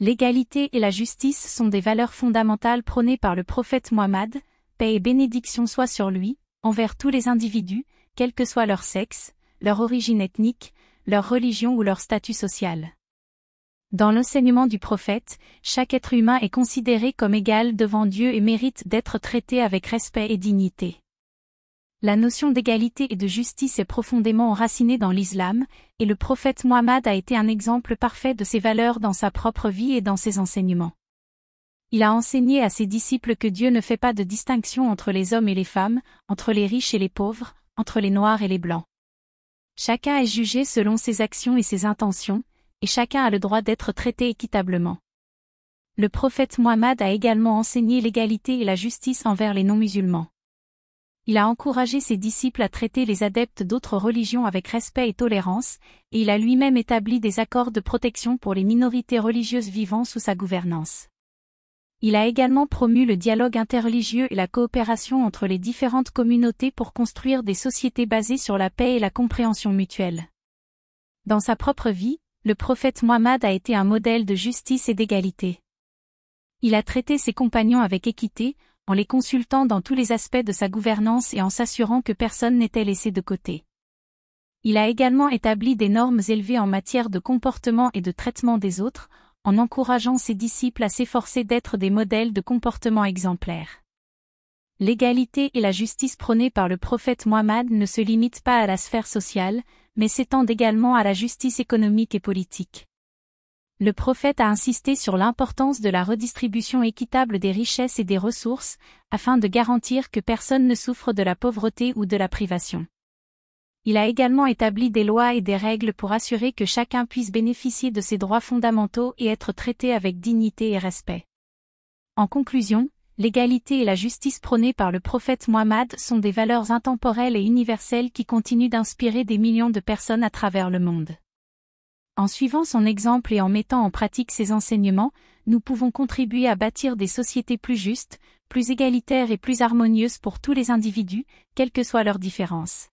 L'égalité et la justice sont des valeurs fondamentales prônées par le prophète Mohammed, paix et bénédiction soient sur lui, envers tous les individus, quel que soit leur sexe, leur origine ethnique, leur religion ou leur statut social. Dans l'enseignement du prophète, chaque être humain est considéré comme égal devant Dieu et mérite d'être traité avec respect et dignité. La notion d'égalité et de justice est profondément enracinée dans l'islam, et le prophète Mohammed a été un exemple parfait de ces valeurs dans sa propre vie et dans ses enseignements. Il a enseigné à ses disciples que Dieu ne fait pas de distinction entre les hommes et les femmes, entre les riches et les pauvres, entre les noirs et les blancs. Chacun est jugé selon ses actions et ses intentions, et chacun a le droit d'être traité équitablement. Le prophète Mohammed a également enseigné l'égalité et la justice envers les non-musulmans. Il a encouragé ses disciples à traiter les adeptes d'autres religions avec respect et tolérance, et il a lui-même établi des accords de protection pour les minorités religieuses vivant sous sa gouvernance. Il a également promu le dialogue interreligieux et la coopération entre les différentes communautés pour construire des sociétés basées sur la paix et la compréhension mutuelle. Dans sa propre vie, le prophète Mohammed a été un modèle de justice et d'égalité. Il a traité ses compagnons avec équité, en les consultant dans tous les aspects de sa gouvernance et en s'assurant que personne n'était laissé de côté. Il a également établi des normes élevées en matière de comportement et de traitement des autres, en encourageant ses disciples à s'efforcer d'être des modèles de comportement exemplaires. L'égalité et la justice prônées par le prophète Mohammed ne se limitent pas à la sphère sociale, mais s'étendent également à la justice économique et politique. Le prophète a insisté sur l'importance de la redistribution équitable des richesses et des ressources, afin de garantir que personne ne souffre de la pauvreté ou de la privation. Il a également établi des lois et des règles pour assurer que chacun puisse bénéficier de ses droits fondamentaux et être traité avec dignité et respect. En conclusion, l'égalité et la justice prônées par le prophète Mohammed sont des valeurs intemporelles et universelles qui continuent d'inspirer des millions de personnes à travers le monde. En suivant son exemple et en mettant en pratique ses enseignements, nous pouvons contribuer à bâtir des sociétés plus justes, plus égalitaires et plus harmonieuses pour tous les individus, quelles que soient leurs différences.